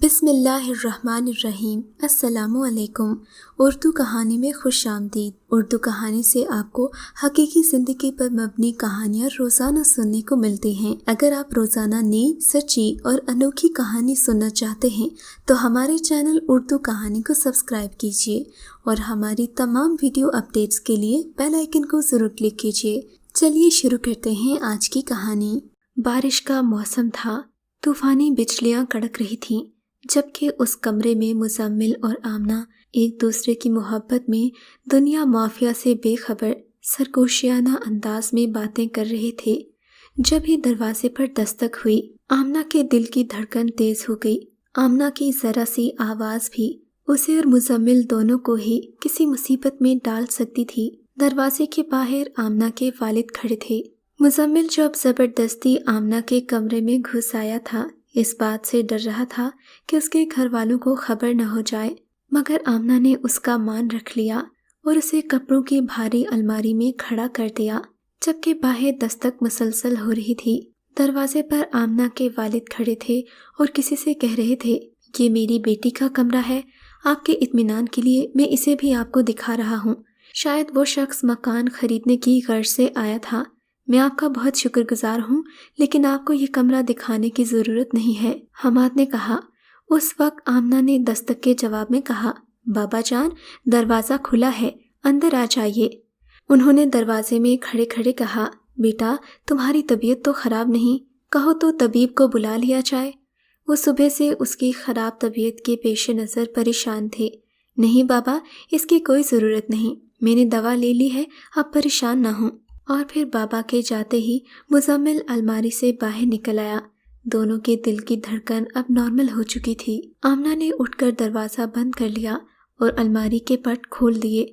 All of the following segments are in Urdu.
بسم اللہ الرحمن الرحیم۔ السلام علیکم۔ اردو کہانی میں خوش آمدید۔ اردو کہانی سے آپ کو حقیقی زندگی پر مبنی کہانیاں روزانہ سننے کو ملتی ہیں۔ اگر آپ روزانہ نئی، سچی اور انوکھی کہانی سننا چاہتے ہیں تو ہمارے چینل اردو کہانی کو سبسکرائب کیجیے اور ہماری تمام ویڈیو اپڈیٹس کے لیے بیل آئیکن کو ضرور کلک کیجیے۔ چلیے شروع کرتے ہیں آج کی کہانی۔ بارش کا موسم تھا، طوفانی بجلیاں کڑک رہی تھیں، جبکہ اس کمرے میں مزمل اور آمنہ ایک دوسرے کی محبت میں دنیا مافیا سے بے خبر سرگوشیانہ انداز میں باتیں کر رہے تھے۔ جب ہی دروازے پر دستک ہوئی، آمنہ کے دل کی دھڑکن تیز ہو گئی۔ آمنہ کی ذرا سی آواز بھی اسے اور مزمل دونوں کو ہی کسی مصیبت میں ڈال سکتی تھی۔ دروازے کے باہر آمنہ کے والد کھڑے تھے۔ مزمل جو اب زبردستی آمنہ کے کمرے میں گھس آیا تھا، اس بات سے ڈر رہا تھا کہ اس کے گھر والوں کو خبر نہ ہو جائے، مگر آمنہ نے اس کا مان رکھ لیا اور اسے کپڑوں کی بھاری الماری میں کھڑا کر دیا۔ جبکہ باہر دستک مسلسل ہو رہی تھی، دروازے پر آمنہ کے والد کھڑے تھے اور کسی سے کہہ رہے تھے، یہ میری بیٹی کا کمرہ ہے، آپ کے اطمینان کے لیے میں اسے بھی آپ کو دکھا رہا ہوں۔ شاید وہ شخص مکان خریدنے کی غرض سے آیا تھا۔ میں آپ کا بہت شکر گزار ہوں، لیکن آپ کو یہ کمرہ دکھانے کی ضرورت نہیں ہے، حماد نے کہا۔ اس وقت آمنہ نے دستک کے جواب میں کہا، بابا جان، دروازہ کھلا ہے، اندر آ جائیے۔ انہوں نے دروازے میں کھڑے کھڑے کہا، بیٹا تمہاری طبیعت تو خراب نہیں، کہو تو طبیب کو بلا لیا جائے۔ وہ صبح سے اس کی خراب طبیعت کے پیش نظر پریشان تھے۔ نہیں بابا، اس کی کوئی ضرورت نہیں، میں نے دوا لے لی ہے، آپ پریشان نہ ہوں۔ اور پھر بابا کے جاتے ہی مزمل الماری سے باہر نکل آیا۔ دونوں کے دل کی دھڑکن اب نارمل ہو چکی تھی۔ آمنہ نے اٹھ کر دروازہ بند کر لیا اور الماری کے پٹ کھول دیے۔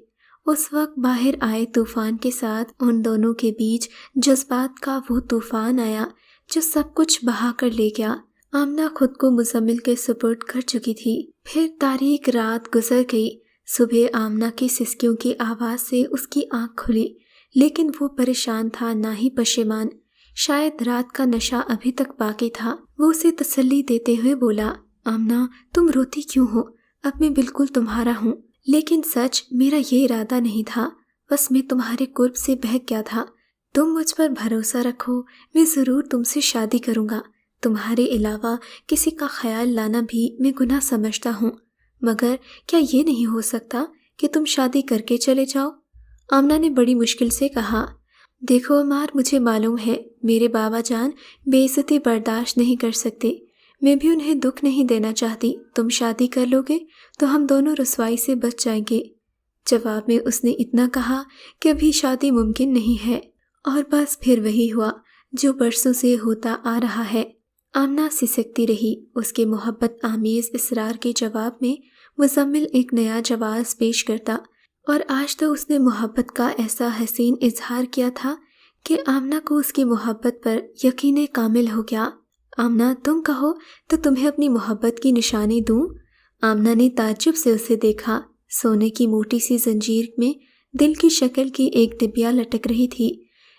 اس وقت باہر آئے طوفان کے ساتھ ان دونوں کے بیچ جذبات کا وہ طوفان آیا جو سب کچھ بہا کر لے گیا۔ آمنہ خود کو مزمل کے سپرد کر چکی تھی۔ پھر تاریک رات گزر گئی۔ صبح آمنہ کی سسکیوں کی آواز سے اس کی آنکھ کھلی، لیکن وہ پریشان تھا نہ ہی پشیمان۔ شاید رات کا نشہ ابھی تک باقی تھا۔ وہ اسے تسلی دیتے ہوئے بولا، آمنہ تم روتی کیوں ہو؟ اب میں بالکل تمہارا ہوں، لیکن سچ میرا یہ ارادہ نہیں تھا، بس میں تمہارے قرب سے بہک گیا تھا۔ تم مجھ پر بھروسہ رکھو، میں ضرور تم سے شادی کروں گا۔ تمہارے علاوہ کسی کا خیال لانا بھی میں گناہ سمجھتا ہوں، مگر کیا یہ نہیں ہو سکتا کہ تم شادی کر کے چلے جاؤ؟ آمنہ نے بڑی مشکل سے کہا، دیکھو عمار، مجھے معلوم ہے میرے بابا جان بے عزتی برداشت نہیں کر سکتے، میں بھی انہیں دکھ نہیں دینا چاہتی۔ تم شادی کر لو گے تو ہم دونوں رسوائی سے بچ جائیں گے۔ جواب میں اس نے اتنا کہا کہ ابھی شادی ممکن نہیں ہے، اور بس پھر وہی ہوا جو برسوں سے ہوتا آ رہا ہے۔ آمنہ سسکتی رہی۔ اس کے محبت آمیز اصرار کے جواب میں مزمل ایک نیا جواز پیش کرتا، اور آج تو اس نے محبت کا ایسا حسین اظہار کیا تھا کہ آمنہ کو اس کی محبت پر یقین کامل ہو گیا۔ آمنہ تم کہو تو تمہیں اپنی محبت کی نشانی دوں؟ آمنہ نے تعجب سے اسے دیکھا۔ سونے کی موٹی سی زنجیر میں دل کی شکل کی ایک ڈبیا لٹک رہی تھی،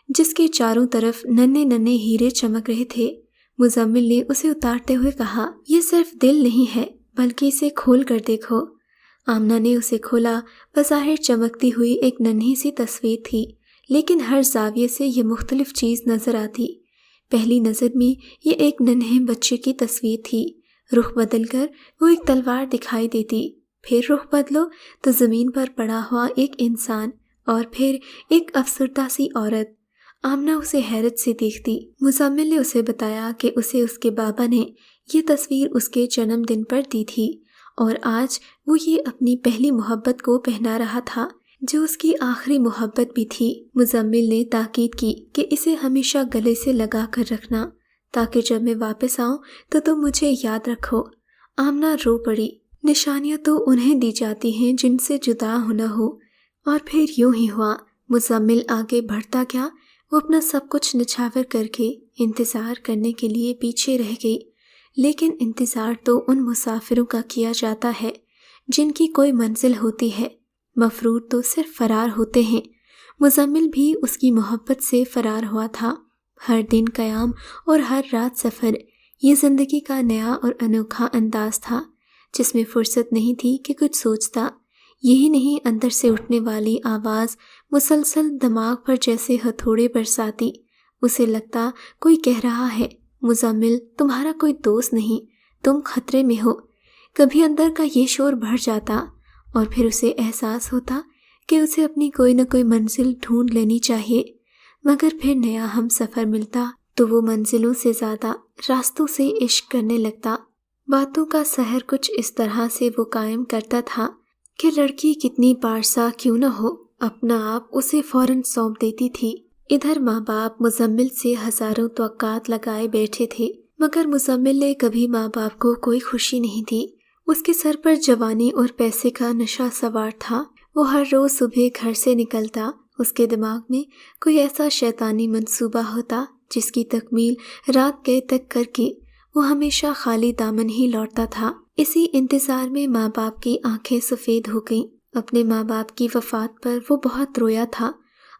جس کے چاروں طرف ننھے ننھے ہیرے چمک رہے تھے۔ مزمل نے اسے اتارتے ہوئے کہا، یہ صرف دل نہیں ہے، بلکہ اسے کھول کر دیکھو۔ آمنہ نے اسے کھولا۔ بظاہر چمکتی ہوئی ایک ننھی سی تصویر تھی، لیکن ہر زاویے سے یہ مختلف چیز نظر آتی۔ پہلی نظر میں یہ ایک ننھے بچے کی تصویر تھی۔ رخ بدل کر وہ ایک تلوار دکھائی دیتی، پھر رخ بدلو تو زمین پر پڑا ہوا ایک انسان، اور پھر ایک افسردہ سی عورت۔ آمنہ اسے حیرت سے دیکھتی۔ مزمل نے اسے بتایا کہ اسے اس کے بابا نے یہ تصویر اس کے جنم دن پر دی تھی، اور آج وہ یہ اپنی پہلی محبت کو پہنا رہا تھا، جو اس کی آخری محبت بھی تھی۔ مزمل نے تاکید کی کہ اسے ہمیشہ گلے سے لگا کر رکھنا، تاکہ جب میں واپس آؤں تو تم مجھے یاد رکھو۔ آمنہ رو پڑی۔ نشانیاں تو انہیں دی جاتی ہیں جن سے جدا ہونا ہو، اور پھر یوں ہی ہوا۔ مزمل آگے بڑھتا گیا۔ وہ اپنا سب کچھ نچھاور کر کے انتظار کرنے کے لیے پیچھے رہ گئی، لیکن انتظار تو ان مسافروں کا کیا جاتا ہے جن کی کوئی منزل ہوتی ہے، مفرور تو صرف فرار ہوتے ہیں۔ مزمل بھی اس کی محبت سے فرار ہوا تھا۔ ہر دن قیام اور ہر رات سفر، یہ زندگی کا نیا اور انوکھا انداز تھا جس میں فرصت نہیں تھی کہ کچھ سوچتا۔ یہی نہیں، اندر سے اٹھنے والی آواز مسلسل دماغ پر جیسے ہتھوڑے برساتی۔ اسے لگتا کوئی کہہ رہا ہے، مزمل تمہارا کوئی دوست نہیں، تم خطرے میں ہو۔ کبھی اندر کا یہ شور بڑھ جاتا اور پھر اسے احساس ہوتا کہ اسے اپنی کوئی نہ کوئی منزل ڈھونڈ لینی چاہیے، مگر پھر نیا ہم سفر ملتا تو وہ منزلوں سے زیادہ راستوں سے عشق کرنے لگتا۔ باتوں کا سحر کچھ اس طرح سے وہ قائم کرتا تھا کہ لڑکی کتنی پارسا کیوں نہ ہو، اپنا آپ اسے فوراً سونپ دیتی تھی۔ ادھر ماں باپ مزمل سے ہزاروں توقعات لگائے بیٹھے تھے، مگر مزمل نے کبھی ماں باپ کو کوئی خوشی نہیں دی۔ اس کے سر پر جوانی اور پیسے کا نشہ سوار تھا۔ وہ ہر روز صبح گھر سے نکلتا، اس کے دماغ میں کوئی ایسا شیطانی منصوبہ ہوتا جس کی تکمیل رات گئے تک کر کے وہ ہمیشہ خالی دامن ہی لوٹتا تھا۔ اسی انتظار میں ماں باپ کی آنکھیں سفید ہو گئیں۔ اپنے ماں باپ کی وفات پر وہ بہت رویا تھا۔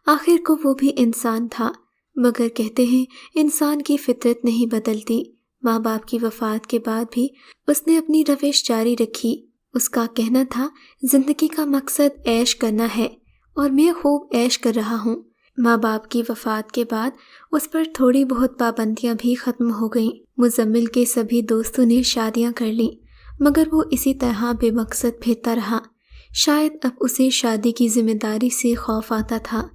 آخر کو وہ بھی انسان تھا، مگر کہتے ہیں انسان کی فطرت نہیں بدلتی۔ ماں باپ کی وفات کے بعد بھی اس نے اپنی روش جاری رکھی۔ اس کا کہنا تھا زندگی کا مقصد عیش کرنا ہے اور میں خوب عیش کر رہا ہوں۔ ماں باپ کی وفات کے بعد اس پر تھوڑی بہت پابندیاں بھی ختم ہو گئیں۔ مزمل کے سبھی دوستوں نے شادیاں کر لیں، مگر وہ اسی طرح بے مقصد پھرتا رہا۔ شاید اب اسے شادی کی ذمہ داری سے خوف آتا تھا۔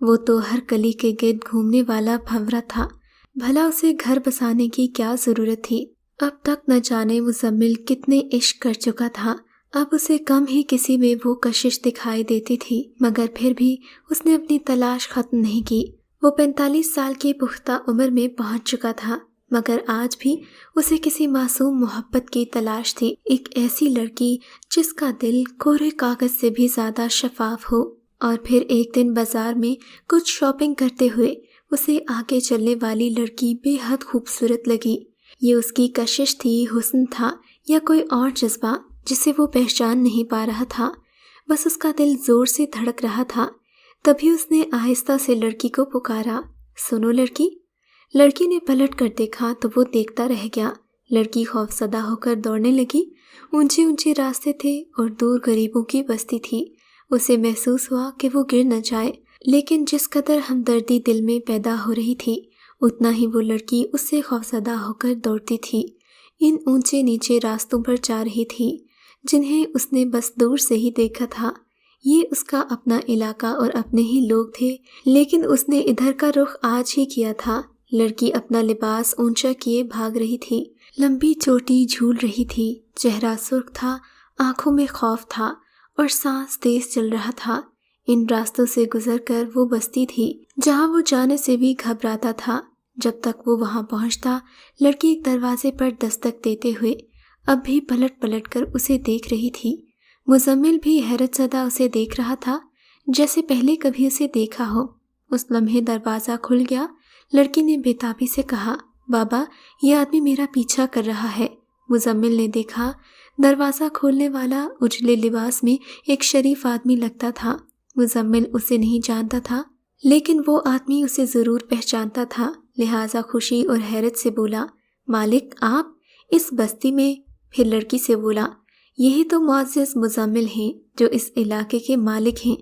وہ تو ہر گلی کے گرد گھومنے والا بھنورا تھا، بھلا اسے گھر بسانے کی کیا ضرورت تھی؟ اب تک نہ جانے مزمل کتنے عشق کر چکا تھا، اب اسے کم ہی کسی میں وہ کشش دکھائی دیتی تھی، مگر پھر بھی اس نے اپنی تلاش ختم نہیں کی۔ وہ 45 سال کی پختہ عمر میں پہنچ چکا تھا، مگر آج بھی اسے کسی معصوم محبت کی تلاش تھی، ایک ایسی لڑکی جس کا دل کورے کاغذ سے بھی زیادہ شفاف ہو۔ اور پھر ایک دن بازار میں کچھ شاپنگ کرتے ہوئے اسے آگے چلنے والی لڑکی بے حد خوبصورت لگی۔ یہ اس کی کشش تھی، حسن تھا یا کوئی اور جذبہ جسے وہ پہچان نہیں پا رہا تھا، بس اس کا دل زور سے دھڑک رہا تھا۔ تبھی اس نے آہستہ سے لڑکی کو پکارا، سنو لڑکی۔ لڑکی نے پلٹ کر دیکھا تو وہ دیکھتا رہ گیا۔ لڑکی خوفزدہ ہو کر دوڑنے لگی۔ اونچے اونچے راستے تھے اور دور غریبوں کی بستی تھی۔ اسے محسوس ہوا کہ وہ گر نہ جائے، لیکن جس قدر ہمدردی دل میں پیدا ہو رہی تھی اتنا ہی وہ لڑکی اس سے خوفزدہ ہو کر دوڑتی تھی۔ ان اونچے نیچے راستوں پر جا رہی تھی جنہیں اس نے بس دور سے ہی دیکھا تھا۔ یہ اس کا اپنا علاقہ اور اپنے ہی لوگ تھے، لیکن اس نے ادھر کا رخ آج ہی کیا تھا۔ لڑکی اپنا لباس اونچا کیے بھاگ رہی تھی، لمبی چوٹی جھول رہی تھی، چہرہ سرخ تھا، آنکھوں میں خوف تھا اور سانس تیز چل رہا تھا۔ ان راستوں سے گزر کر وہ بستی تھی جہاں وہ جانے سے بھی گھبراتا تھا۔ جب تک وہ وہاں پہنچتا، لڑکی ایک دروازے پر دستک دیتے ہوئے اب بھی پلٹ پلٹ کر اسے دیکھ رہی تھی۔ مزمل بھی حیرت زدہ اسے دیکھ رہا تھا، جیسے پہلے کبھی اسے دیکھا ہو۔ اس لمحے دروازہ کھل گیا۔ لڑکی نے بےتابی سے کہا، بابا یہ آدمی میرا پیچھا کر رہا ہے۔ مزمل نے دیکھا دروازہ کھولنے والا اجلے لباس میں ایک شریف آدمی لگتا تھا۔ مزمل اسے نہیں جانتا تھا، لیکن وہ آدمی اسے ضرور پہچانتا تھا، لہٰذا خوشی اور حیرت سے بولا، مالک آپ اس بستی میں؟ پھر لڑکی سے بولا، یہی تو معزز مزمل ہیں جو اس علاقے کے مالک ہیں۔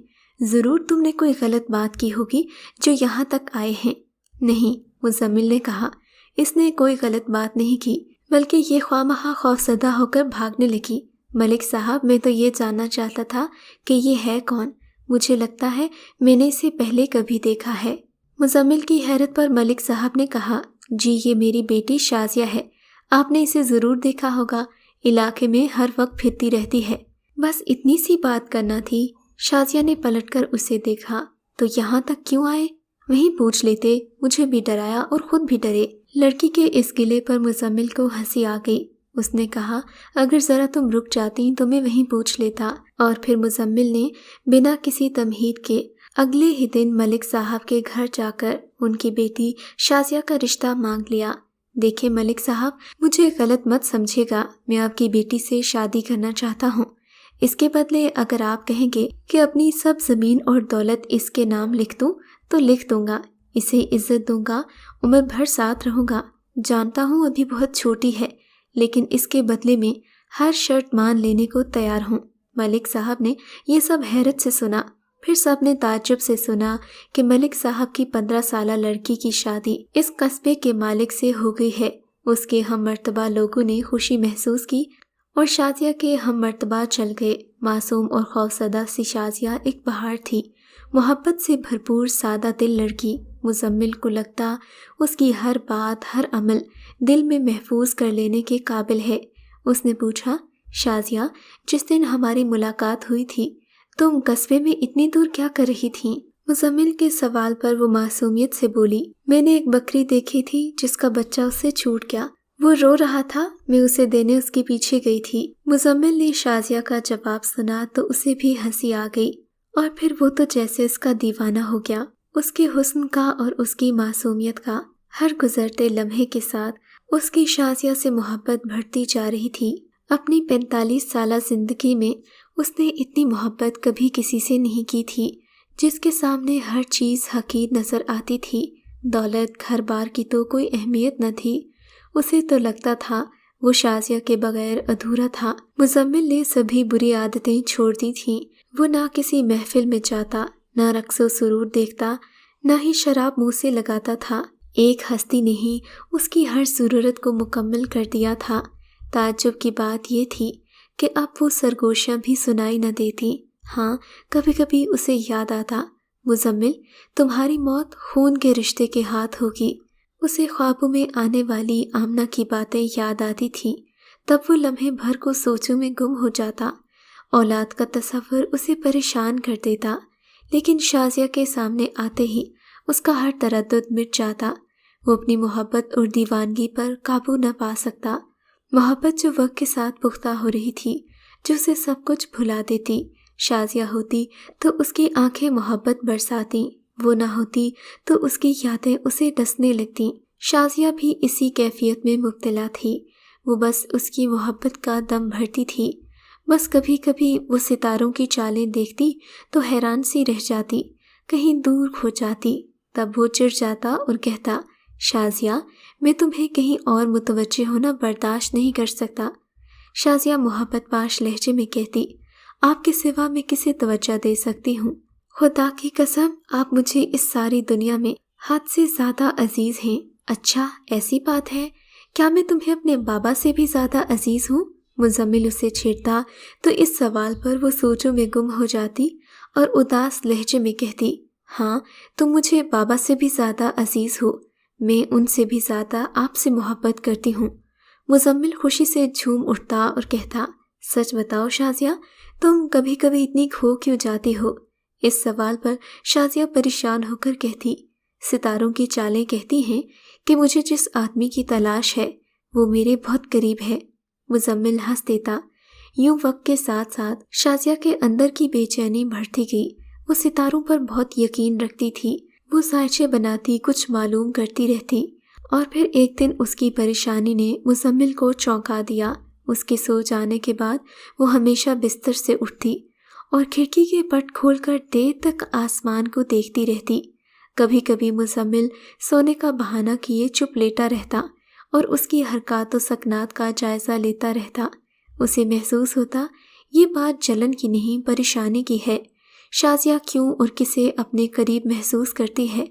ضرور تم نے کوئی غلط بات کی ہوگی جو یہاں تک آئے ہیں۔ نہیں، مزمل نے کہا، اس نے کوئی غلط بات نہیں کی، بلکہ یہ خواہ خوفزدہ ہو کر بھاگنے لگی۔ ملک صاحب میں تو یہ جاننا چاہتا تھا کہ یہ ہے کون؟ مجھے لگتا ہے میں نے اسے پہلے کبھی دیکھا ہے۔ مزمل کی حیرت پر ملک صاحب نے کہا، جی یہ میری بیٹی شازیہ ہے، آپ نے اسے ضرور دیکھا ہوگا، علاقے میں ہر وقت پھرتی رہتی ہے۔ بس اتنی سی بات کرنا تھی۔ شازیہ نے پلٹ کر اسے دیکھا، تو یہاں تک کیوں آئے؟ وہیں پوچھ لیتے، مجھے بھی ڈرایا اور خود بھی ڈرے۔ لڑکی کے اس گلے پر مزمل کو ہنسی آ گئی۔ اس نے کہا، اگر ذرا تم رک جاتی تو میں وہیں پوچھ لیتا۔ اور پھر مزمل نے بنا کسی تمہید کے اگلے ہی دن ملک صاحب کے گھر جا کر ان کی بیٹی شازیہ کا رشتہ مانگ لیا۔ دیکھیں ملک صاحب، مجھے غلط مت سمجھے گا، میں آپ کی بیٹی سے شادی کرنا چاہتا ہوں۔ اس کے بدلے اگر آپ کہیں گے کہ اپنی سب زمین اور دولت اس کے نام لکھ دوں تو لکھ دوں گا، اسے عزت دوں گا، عمر بھر ساتھ رہوں گا، جانتا ہوں ابھی بہت چھوٹی ہے، لیکن اس کے بدلے میں ہر شرط مان لینے کو تیار ہوں۔ ملک صاحب نے یہ سب حیرت سے سنا۔ پھر سب نے تعجب سے سنا کہ ملک صاحب کی 15 سالہ لڑکی کی شادی اس قصبے کے مالک سے ہو گئی ہے۔ اس کے ہم مرتبہ لوگوں نے خوشی محسوس کی اور شازیہ کے ہم مرتبہ چل گئے۔ معصوم اور خوفزدہ سی شازیہ ایک بہار تھی، محبت سے بھرپور سادہ دل لڑکی۔ مزمل کو لگتا اس کی ہر بات، ہر عمل دل میں محفوظ کر لینے کے قابل ہے۔ اس نے پوچھا، شازیہ، جس دن ہماری ملاقات ہوئی تھی تم قصبے میں اتنی دور کیا کر رہی تھیں؟ مزمل کے سوال پر وہ معصومیت سے بولی، میں نے ایک بکری دیکھی تھی جس کا بچہ اس سے چھوٹ گیا، وہ رو رہا تھا، میں اسے دینے اس کے پیچھے گئی تھی۔ مزمل نے شازیہ کا جواب سنا تو اسے بھی ہنسی آ گئی، اور پھر وہ تو جیسے اس کا دیوانہ ہو گیا۔ اس کے حسن کا اور اس کی معصومیت کا ہر گزرتے لمحے کے ساتھ اس کی شازیہ سے محبت بڑھتی جا رہی تھی۔ اپنی 45 سالہ زندگی میں اس نے اتنی محبت کبھی کسی سے نہیں کی تھی، جس کے سامنے ہر چیز حقیر نظر آتی تھی۔ دولت، گھر بار کی تو کوئی اہمیت نہ تھی، اسے تو لگتا تھا وہ شازیہ کے بغیر ادھورا تھا۔ مزمل نے سبھی بری عادتیں چھوڑ دی تھیں۔ وہ نہ کسی محفل میں جاتا، نہ رقص و سرور دیکھتا، نہ ہی شراب منہ سے لگاتا تھا۔ ایک ہستی نے ہی اس کی ہر ضرورت کو مکمل کر دیا تھا۔ تعجب کی بات یہ تھی کہ اب وہ سرگوشیاں بھی سنائی نہ دیتی۔ ہاں، کبھی کبھی اسے یاد آتا، مزمل، تمہاری موت خون کے رشتے کے ہاتھ ہوگی۔ اسے خوابوں میں آنے والی آمنہ کی باتیں یاد آتی تھیں، تب وہ لمحے بھر کو سوچوں میں گم ہو جاتا۔ اولاد کا تصور اسے پریشان کر دیتا، لیکن شازیہ کے سامنے آتے ہی اس کا ہر تردد مٹ جاتا۔ وہ اپنی محبت اور دیوانگی پر قابو نہ پا سکتا۔ محبت جو وقت کے ساتھ پختہ ہو رہی تھی، جو اسے سب کچھ بھلا دیتی۔ شازیہ ہوتی تو اس کی آنکھیں محبت برساتیں، وہ نہ ہوتی تو اس کی یادیں اسے ڈسنے لگتیں۔ شازیہ بھی اسی کیفیت میں مبتلا تھی، وہ بس اس کی محبت کا دم بھرتی تھی۔ بس کبھی کبھی وہ ستاروں کی چالیں دیکھتی تو حیران سی رہ جاتی، کہیں دور کھو جاتی، تب وہ چڑ جاتا اور کہتا، شازیہ، میں تمہیں کہیں اور متوجہ ہونا برداشت نہیں کر سکتا۔ شازیہ محبت پاش لہجے میں کہتی، آپ کے سوا میں کسے توجہ دے سکتی ہوں؟ خدا کی قسم، آپ مجھے اس ساری دنیا میں حد سے زیادہ عزیز ہیں۔ اچھا، ایسی بات ہے، کیا میں تمہیں اپنے بابا سے بھی زیادہ عزیز ہوں؟ مزمل اسے چھیڑتا تو اس سوال پر وہ سوچوں میں گم ہو جاتی اور اداس لہجے میں کہتی، ہاں، تم مجھے بابا سے بھی زیادہ عزیز ہو، میں ان سے بھی زیادہ آپ سے محبت کرتی ہوں۔ مزمل خوشی سے جھوم اٹھتا اور کہتا، سچ بتاؤ شازیہ، تم کبھی کبھی اتنی کھو کیوں جاتی ہو؟ اس سوال پر شازیہ پریشان ہو کر کہتی، ستاروں کی چالیں کہتی ہیں کہ مجھے جس آدمی کی تلاش ہے وہ میرے بہت قریب ہے۔ مزمل ہنس دیتا۔ یوں وقت کے ساتھ ساتھ شازیہ کے اندر کی بے چینی بڑھتی گئی۔ وہ ستاروں پر بہت یقین رکھتی تھی، وہ سائچے بناتی، کچھ معلوم کرتی رہتی، اور پھر ایک دن اس کی پریشانی نے مزمل کو چونکا دیا۔ اس کے سو جانے کے بعد وہ ہمیشہ بستر سے اٹھتی اور کھڑکی کے پٹ کھول کر دیر تک آسمان کو دیکھتی رہتی۔ کبھی کبھی مزمل سونے کا بہانہ کیے چپ لیٹا رہتا اور اس کی حرکات و سکنات کا جائزہ لیتا رہتا۔ اسے محسوس ہوتا یہ بات جلن کی نہیں، پریشانی کی ہے۔ شازیہ کیوں اور کسے اپنے قریب محسوس کرتی ہے؟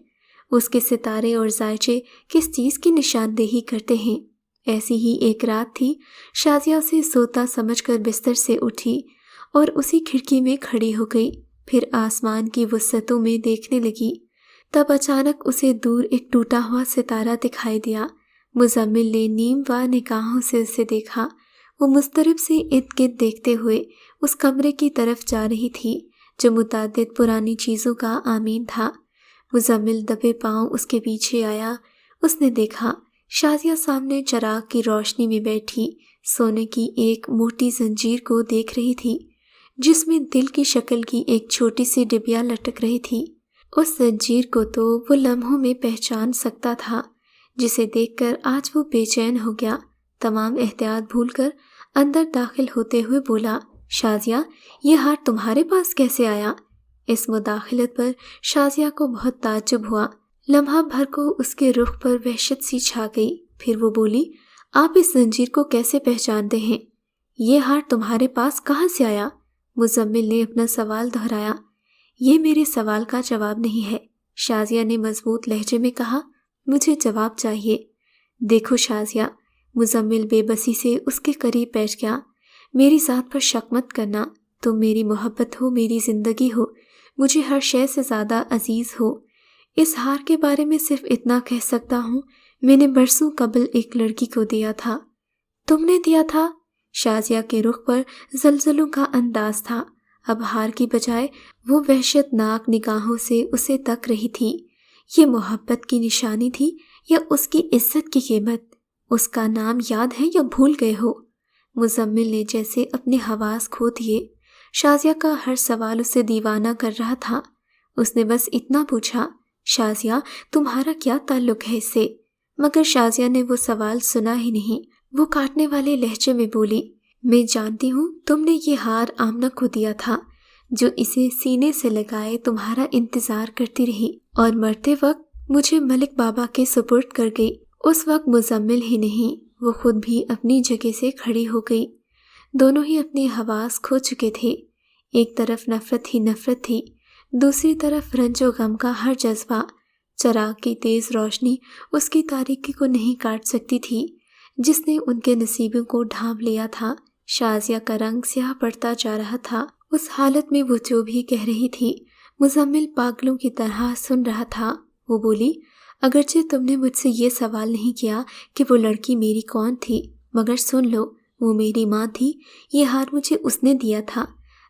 اس کے ستارے اور زائچے کس چیز کی نشاندہی کرتے ہیں؟ ایسی ہی ایک رات تھی، شازیہ اسے سوتا سمجھ کر بستر سے اٹھی اور اسی کھڑکی میں کھڑی ہو گئی، پھر آسمان کی وسعتوں میں دیکھنے لگی۔ تب اچانک اسے دور ایک ٹوٹا ہوا ستارہ دکھائی دیا۔ مزمل نے نیم وا نگاہوں سے اسے دیکھا۔ وہ مضطرب سے ارد گرد دیکھتے ہوئے اس کمرے کی طرف جا رہی تھی جو متعدد پرانی چیزوں کا آمین تھا۔ مزمل دبے پاؤں اس کے پیچھے آیا۔ اس نے دیکھا شازیہ سامنے چراغ کی روشنی میں بیٹھی سونے کی ایک موٹی زنجیر کو دیکھ رہی تھی، جس میں دل کی شکل کی ایک چھوٹی سی ڈبیا لٹک رہی تھی۔ اس زنجیر کو تو وہ لمحوں میں پہچان سکتا تھا، جسے دیکھ کر آج وہ بے چین ہو گیا۔ تمام احتیاط بھول کر اندر داخل ہوتے ہوئے بولا، شازیہ، یہ ہار تمہارے پاس کیسے آیا؟ اس مداخلت پر شازیہ کو بہت تعجب ہوا۔ لمحہ بھر کو اس کے رخ پر وحشت سی چھا گئی، پھر وہ بولی، آپ اس زنجیر کو کیسے پہچانتے ہیں؟ یہ ہار تمہارے پاس کہاں سے آیا؟ مزمل نے اپنا سوال دہرایا۔ یہ میرے سوال کا جواب نہیں ہے، شازیہ نے مضبوط لہجے میں کہا، مجھے جواب چاہیے۔ دیکھو شازیہ، مزمل بے بسی سے اس کے قریب بیٹھ گیا، میری ذات پر شک مت کرنا، تم میری محبت ہو، میری زندگی ہو، مجھے ہر شے سے زیادہ عزیز ہو۔ اس ہار کے بارے میں صرف اتنا کہہ سکتا ہوں، میں نے برسوں قبل ایک لڑکی کو دیا تھا۔ تم نے دیا تھا؟ شازیہ کے رخ پر زلزلوں کا انداز تھا۔ اب ہار کی بجائے وہ وحشت ناک نگاہوں سے اسے تک رہی تھی۔ یہ محبت کی نشانی تھی یا اس کی عزت کی قیمت؟ اس کا نام یاد ہے یا بھول گئے ہو؟ مزمل نے جیسے اپنے حواس کھو دیے۔ شازیہ کا ہر سوال اسے دیوانہ کر رہا تھا۔ اس نے بس اتنا پوچھا، شازیہ تمہارا کیا تعلق ہے اس سے؟ مگر شازیہ نے وہ سوال سنا ہی نہیں۔ وہ کاٹنے والے لہجے میں بولی، میں جانتی ہوں تم نے یہ ہار آمنہ کو دیا تھا، جو اسے سینے سے لگائے تمہارا انتظار کرتی رہی اور مرتے وقت مجھے ملک بابا کے سپرد کر گئی۔ اس وقت مزمل ہی نہیں، وہ خود بھی اپنی جگہ سے کھڑی ہو گئی۔ دونوں ہی اپنے حواس کھو چکے تھے۔ ایک طرف نفرت ہی نفرت تھی، دوسری طرف رنج و غم کا ہر جذبہ۔ چراغ کی تیز روشنی اس کی تاریکی کو نہیں کاٹ سکتی تھی جس نے ان کے نصیبوں کو ڈھانپ لیا تھا۔ شازیہ کا رنگ سیاہ پڑتا جا رہا تھا۔ اس حالت میں وہ جو بھی کہہ رہی تھی مزمل پاگلوں کی طرح سن رہا تھا۔ وہ بولی، اگرچہ تم نے مجھ سے یہ سوال نہیں کیا کہ وہ لڑکی میری کون تھی، مگر سن لو، وہ میری ماں تھی۔ یہ ہار مجھے اس نے دیا تھا۔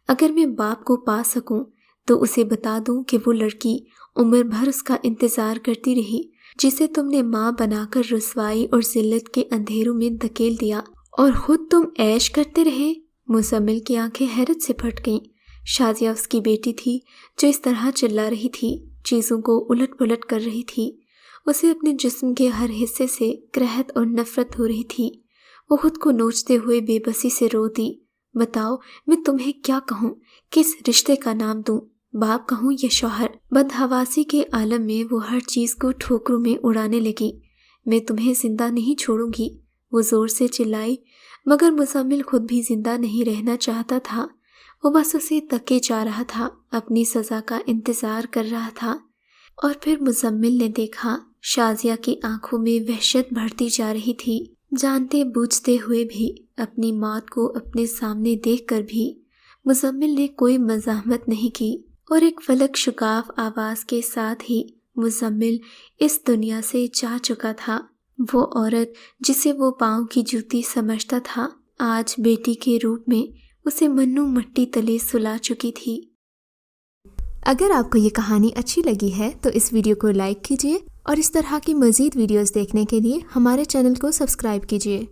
اگر میں باپ کو پا سکوں تو اسے بتا دوں کہ وہ لڑکی عمر بھر اس کا انتظار کرتی رہی، جسے تم نے ماں بنا کر رسوائی اور ذلت کے اندھیروں میں دھکیل دیا، اور خود تم عیش کرتے رہے۔ مزمل کی آنکھیں حیرت سے پھٹ گئیں۔ شازیہ اس کی بیٹی تھی جو اس طرح چلا رہی تھی، چیزوں کو الٹ پلٹ کر رہی تھی۔ اسے اپنے جسم کے ہر حصے سے کرہت اور نفرت ہو رہی تھی۔ وہ خود کو نوچتے ہوئے بے بسی سے رو دی۔ بتاؤ میں تمہیں کیا کہوں، کس رشتے کا نام دوں، باپ کہوں یا شوہر؟ بدحواسی کے عالم میں وہ ہر چیز کو ٹھوکروں میں اڑانے لگی۔ میں تمہیں زندہ نہیں چھوڑوں گی، وہ زور سے چلائی، مگر مزمل خود بھی زندہ نہیں رہنا چاہتا تھا۔ وہ بس اسے تکے جا رہا تھا، اپنی سزا کا انتظار کر رہا تھا۔ اور پھر مزمل نے دیکھا شازیہ کی آنکھوں میں وحشت بڑھتی جا رہی تھی۔ جانتے بوجھتے ہوئے بھی، اپنی موت کو اپنے سامنے دیکھ کر بھی مزمل نے کوئی مزاحمت نہیں کی، اور ایک فلک شگاف آواز کے ساتھ ہی مزمل اس دنیا سے جا چکا تھا۔ وہ عورت جسے وہ پاؤں کی جوتی سمجھتا تھا، آج بیٹی کے روپ میں اسے منو مٹی تلے سلا چکی تھی۔ اگر آپ کو یہ کہانی اچھی لگی ہے تو اس ویڈیو کو لائک کیجیے، اور اس طرح کی مزید ویڈیوز دیکھنے کے لیے ہمارے چینل کو سبسکرائب کیجیے۔